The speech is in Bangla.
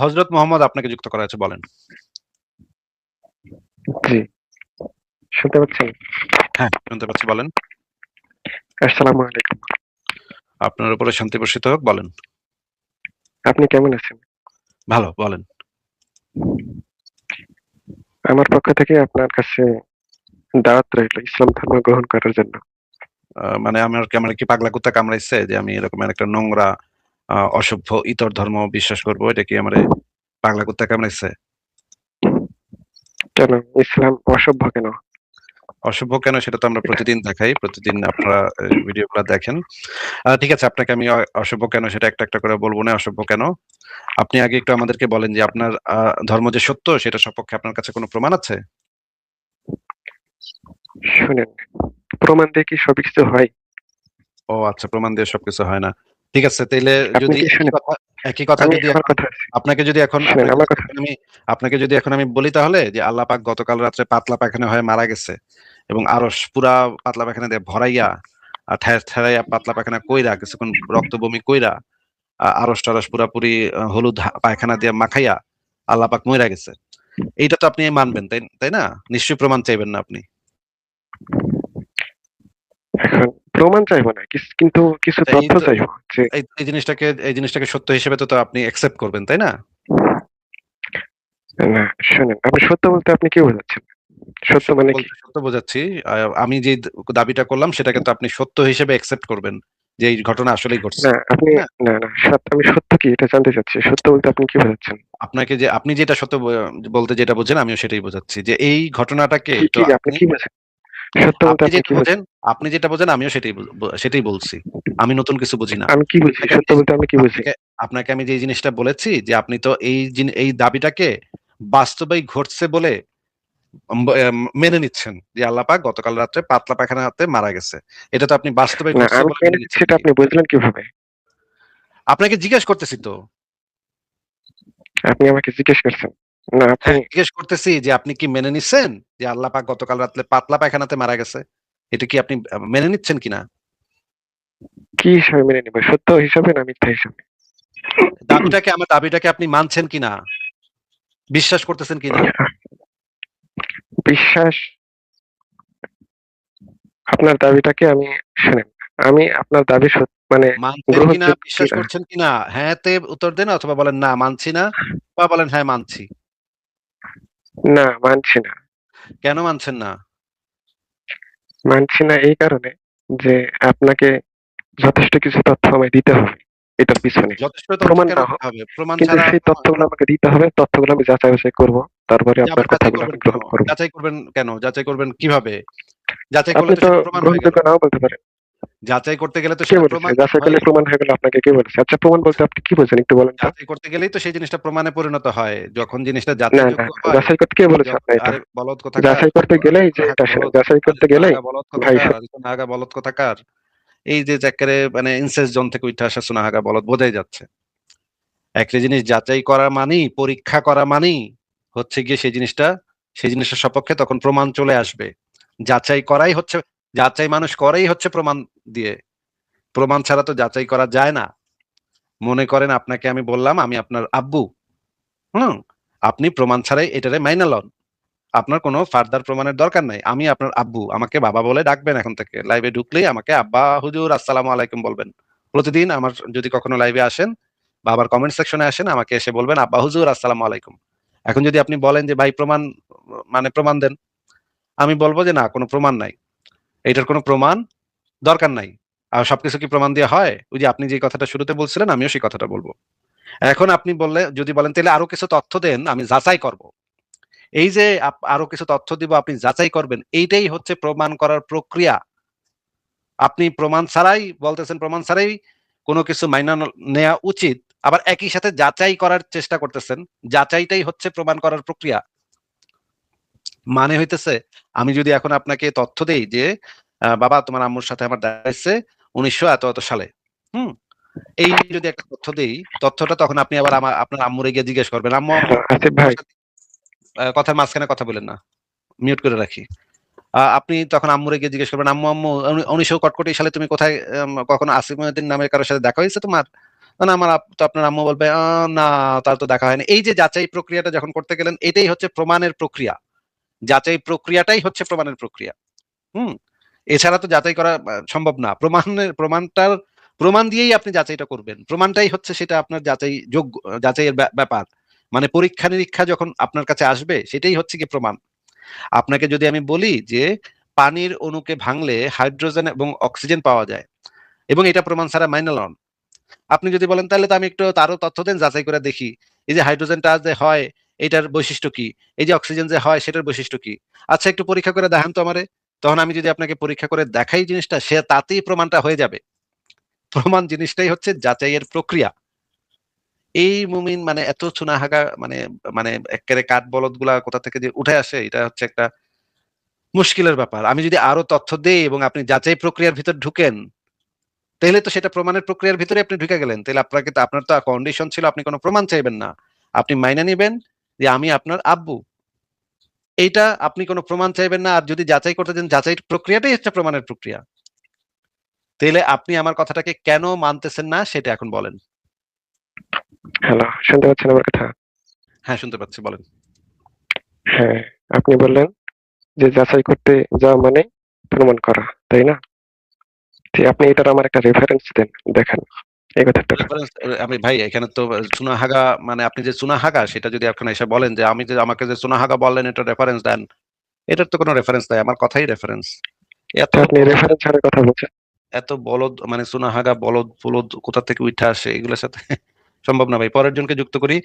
হযরত মুহাম্মদ আপনাকে যুক্ত করা হয়েছে, বলেন। জি, শুনতে পাচ্ছেন? হ্যাঁ, শুনতে পাচ্ছি, বলেন। আসসালামু আলাইকুম। আপনার উপরে শান্তি বর্ষিত হোক, বলেন। আপনি কেমন আছেন? ভালো, বলেন। আমার পক্ষ থেকে আপনার কাছে দাওয়াত রইল ইসলাম ধর্ম গ্রহণ করার জন্য। মানে আমার কি পাগলা কুত্তা কামড়াইছে যে আমি এরকম একটা নোংরা অসভ্য ইতর ধর্ম বিশ্বাস করব? এটা কি আমারে পাগলা কুত্তা কামড়াইছে? কেন? ইসলাম অসভ্য কেন? অসভ্য কেন সেটা তো আমরা প্রতিদিন দেখাই। প্রতিদিন আপনারা ভিডিওগুলা দেখেন। ঠিক আছে, আপনাকে আমি অসভ্য কেন সেটা একটা, একটা করে বলব না অসভ্য কেন। আপনি আগে একটু আমাদেরকে বলেন যে আপনার ধর্ম যে সত্য সেটা সপক্ষে আপনার কাছে কোনো প্রমাণ আছে? শুনেন, প্রমাণ দিয়ে কি সবকিছু হয়? ও আচ্ছা, প্রমাণ দিয়ে সবকিছু হয় না। ঠিক আছে, তাইলে আপনি যদি কি শুনেন, একই কথা আমি যদি আমার এখন কথা আপনাকে যদি এখন শুনেন আমার কথা। আপনাকে যদি এখন আমি বলি তাহলে যে আল্লাহ পাক গতকাল রাত্রে পাতলা পায়খানা হয়ে মারা গেছে এবং আরশ পুরা পাতলা পায়খানা দিয়ে ভরাইয়া ঠেস ঠেরাইয়া পাতলা পায়খানা কইরা কিছুক্ষণ রক্ত বমি কইরা আরশ টারশ পুরাপুরি হলুদ পায়খানা দিয়ে মাখাইয়া আল্লাহ পাক মইরা গেছে। এইটা তো আপনি মানবেন, তাই তাই না? নিশ্চয়ই প্রমাণ চাইবেন না আপনি। এখন প্রমাণ চাইবো না, কিন্তু কিছু আচ্ছা, তথ্য চাইবো যে এই জিনিসটাকে সত্য হিসেবে তো আপনি অ্যাকসেপ্ট করবেন, তাই না? না, শুনেন, আপনি সত্য বলতে আপনি কি বোঝাচ্ছেন? সত্য সত্য মানে কি? বলতে সত্য বোঝাচ্ছি। আমি যে দাবিটা করলাম সেটাকে তো আপনি সত্য হিসেবে অ্যাকসেপ্ট করবেন যে এই ঘটনা আসলেই ঘটছে। না, আপনি তাই না? না, আমি সত্য কি এটা জানতে চাচ্ছি। সত্য বলতে আপনি কি বোঝাচ্ছেন? আপনি যেটা সত্য বলতে যেটা বোঝেন আমিও সেটাই বোঝাচ্ছি। যে এই ঘটনাটাকে তো আপনি আপনি কি বোঝেন? সত্য বলতে আপনি আপনি যেটা কি বোঝেন বোঝেন? আপনি যেটা বোঝেন আমিও সেটাই বলছি। আমি নতুন কিছু বুঝি না। আমি কি বুঝি? আপনাকে আমি সত্য যে বলতে আমি কি বুঝি? আপনাকে আপনাকে আমি যে জিনিসটা বলেছি যে আপনি তো এই দাবিটাকে বাস্তবেই ঘটছে বলে মেনে নিচ্ছেন যে আল্লাহ পাক গতকাল রাত্রে পাতলা পায়খানাতে মারা গেছে। এটা তো আপনি বাস্তবে না, ঘটছে আমি বলে মেনে মেনে নিচ্ছি নিচ্ছেন এটা নাকি? আপনি বুঝলেন কিভাবে? আপনাকে জিজ্ঞেস করতেছি তো। আপনি আমাকে জিজ্ঞেস করছেন। না, আপনি হ্যাঁ, জিজ্ঞেস করতেছি যে আপনি কি মেনে নিচ্ছেন যে আল্লাহ পাক গতকাল রাত্রে পাতলা পায়খানাতে মারা গেছে? এটা কি আপনি মেনে নিচ্ছেন কিনা? কি হিসাবে মেনে নিব? সত্য হিসাবে না মিথ্যা হিসাবে? আমার দাবিটাকে আপনি মানছেন কিনা? বিশ্বাস করতেছেন কিনা? বিশ্বাস আপনার দাবিটাকে আমি শুনেন, আমি আপনার দাবি মানে মানছেন কিনা, গ্রহণযোগ্য বিশ্বাস কিনা করছেন কিনা? হ্যাঁ তে উত্তর দেন অথবা বলেন না মানছি না বা বলেন হ্যাঁ মানছি। না, মানছি না। কেন মানছেন না? মানছি না এই কারণে যে আপনাকে যথেষ্ট কিছু তথ্য আমায় দিতে হবে এটার পিছনে। যথেষ্ট তথ্য প্রমাণ কেন না হোক, দিতে হবে? প্রমাণ কিন্তু ছাড়া সেই তথ্যগুলো আমাকে দিতে হবে। তথ্যগুলো আমি যাচাই বাছাই করব। তারপরে যে আপনার আবার যাচাই কথাগুলো করবেন আমি কেন? গ্রহণ করব। যাচাই করবেন কেন? যাচাই করবেন কিভাবে? যাচাই করলে আপনি তো তো সেটা প্রমাণ হয়ে গেল। গ্রহণযোগ্য নাও বলতে পারেন। যাচাই করতে গেলে তো কে সেটা বলেছে? প্রমাণ যাচাই হয়ে করলে প্রমাণ হয়ে গেল আপনাকে কে বলেছে? আচ্ছা, প্রমাণ বলতে আপনি কি বোঝেন একটু বলেন তো? যাচাই করতে গেলেই তো সেই জিনিসটা প্রমাণে পরিণত হয়। যখন জিনিসটা না, না, যাচাইযোগ্য না। হয়, যাচাই করতে কে বলেছে আপনার এটা? আরে বলদ কোথাকার, যাচাই করতে গেলেই যে এটা শুনেন, যাচাই করতে গেলেই ভাই সুনাহাগা বলদ কোথাকার। এই যে এক্কেরে মানে ইনসেস জন থেকে উইঠা আসা সুনাহাগা বলদ বোঝাই যাচ্ছে। একটা জিনিস যাচাই করা মানেই, পরীক্ষা করা মানেই হচ্ছে গিয়ে সেই জিনিসটার সপক্ষে তখন প্রমাণ চলে আসবে। যাচাই মানুষ করেই হচ্ছে প্রমাণ দিয়ে। প্রমাণ ছাড়া তো যাচাই করা যায় না। মনে করেন আপনাকে আমি বললাম আমি আপনার আব্বু। হুম? আপনি প্রমাণ ছাড়াই এটারে মাইনা লন। আপনার কোনো ফার্দার প্রমাণের দরকার নাই। আমি আপনার আব্বু। আমাকে বাবা বলে ডাকবেন এখন থেকে। লাইভে ঢুকলেই আমাকে আব্বা হুজুর আসসালামু আলাইকুম বলবেন। প্রতিদিন আমার যদি কখনো লাইভে আসেন বা আবার কমেন্ট সেকশনে আসেন আমাকে এসে বলবেন আব্বা হুজুর আসসালামু আলাইকুম। এখন যদি আপনি বলেন যে ভাই প্রমাণ দেন। আমি বলব যে না কোনো প্রমাণ নাই। এটার কোনো প্রমাণ দরকার নাই। আর সবকিছু কি প্রমাণ দিয়ে হয়? ওই যে আপনি যে কথাটা শুরুতে বলছিলেন আমিও সেই কথাটা বলব। এখন আপনি যদি বলেন তাহলে আরো কিছু তথ্য দেন আমি যাচাই করব। এই যে আরো কিছু তথ্য দিব আপনি যাচাই করবেন এইটাই হচ্ছে প্রমাণ করার প্রক্রিয়া। আপনি প্রমাণ ছাড়াই কোনো কিছু মাইনা নেয়া উচিত। আবার একই সাথে যাচাই করার চেষ্টা করতেছেন। যাচাইটাই হচ্ছে প্রমাণ করার প্রক্রিয়া। মানে হইতেছে আমি যদি এখন আপনাকে তথ্য দেই যে বাবা তোমার আম্মুর সাথে আমার দেখা হইছে ১৯০০ এত, এত সালে। হুম? এই যদি একটা তথ্য দেই, তথ্যটা তখন আপনি আবার আপনার আম্মুরে গিয়ে জিজ্ঞেস করবেন, আম্মু হ্যালো, আসিফ ভাই। তোমার সাথে কথার মাঝখানে কথা বলেন না। মিউট করে রাখি। আপনি তখন আম্মুরে গিয়ে জিজ্ঞেস করবেন, আম্মু ১৯০০ কটকটি সালে তুমি কোথায় কখনো আসিফ মহিউদ্দিন নামের কারো সাথে দেখা হয়েছে তোমার? না আমার তো আপনার আম্মু বলবে না তার তো দেখা হয়নি। এই যে যাচাই প্রক্রিয়াটা যখন করতে গেলেন এটাই হচ্ছে প্রমাণের প্রক্রিয়া। যাচাই প্রক্রিয়াটাই হচ্ছে প্রমাণের প্রক্রিয়া। হুম এছাড়া তো যাচাই করা সম্ভব না। প্রমাণ দিয়েই আপনি যাচাইটা করবেন। প্রমাণটাই হচ্ছে সেটা আপনার যাচাইয়ের ব্যাপার। মানে পরীক্ষা নিরীক্ষা যখন আপনার কাছে আসবে সেটাই হচ্ছে কি প্রমাণ। আপনাকে যদি আমি বলি যে পানির অণুকে ভাঙলে হাইড্রোজেন এবং অক্সিজেন পাওয়া যায় এবং এটা প্রমাণ ছাড়া মাইনে লন, আপনি যদি বলেন তাহলে তো আমি একটু তারও তথ্য দেন যাচাই করে দেখি, এই যে হাইড্রোজেনটা যে হয় এটার বৈশিষ্ট্য কি, এই যে অক্সিজেন যে হয় সেটার বৈশিষ্ট্য কি, আচ্ছা একটু পরীক্ষা করে দেখান তো আমারে। তখন আমি যদি আপনাকে পরীক্ষা করে দেখাই জিনিসটা, সে তাতেই প্রমাণটা হয়ে যাবে। প্রমাণ জিনিসটাই হচ্ছে যাচাইয়ের প্রক্রিয়া। এই মুমিন মানে এত চুনাহাগা মানে মানে একেবারে কাঠ বলদ গুলা কোথা থেকে যে উঠে আসে, এটা হচ্ছে একটা মুশকিলের ব্যাপার। আমি যদি আরো তথ্য দেই এবং আপনি যাচাই প্রক্রিয়ার ভিতর ঢুকেন, তাহলে তো সেটা প্রমাণের প্রক্রিয়ার ভিতরে আপনি ঢুকে গেলেন। তাহলে আপনার তো কন্ডিশন ছিল আপনি কোনো প্রমাণ চাইবেন না, আপনি মাইনা নিবেন যে আমি আপনার আব্বু। এইটা আপনি কোনো প্রমাণ চাইবেন না। আর যদি যাচাই করতে দেন, যাচাই প্রক্রিয়াটাই হচ্ছে প্রমাণের প্রক্রিয়া। তাহলে আপনি আমার কথাটাকে কেন মানতেছেন না সেটা এখন বলেন। হ্যালো, শুনতে পাচ্ছেন আমার কথা? হ্যাঁ শুনতে পাচ্ছি, বলেন। হ্যাঁ, আপনি বললেন যে যাচাই করতে যাওয়া মানে প্রমাণ করা, তাই না? আপনি এটার আমার একটা রেফারেন্স দেন, দেখেন এই কথাটা। রেফারেন্স আমি ভাই এখানে তো চুনাহাগা মানে আপনি যে চুনাহাগা সেটা যদি এখন এসে বলেন যে আমি যে আমাকে যে চুনাহাগা বললেন এটা রেফারেন্স দেন, এটার তো কোনো রেফারেন্স নাই, আমার কথাই রেফারেন্স। এত আপনি বলদ রেফারেন্স ছাড়া কথা বলছেন। এত বলদ মানে চুনাহাগা বলদ কোথা থেকে উঠে আসে এগুলোর সাথে সম্ভব না ভাই। পরের জনকে যুক্ত করি।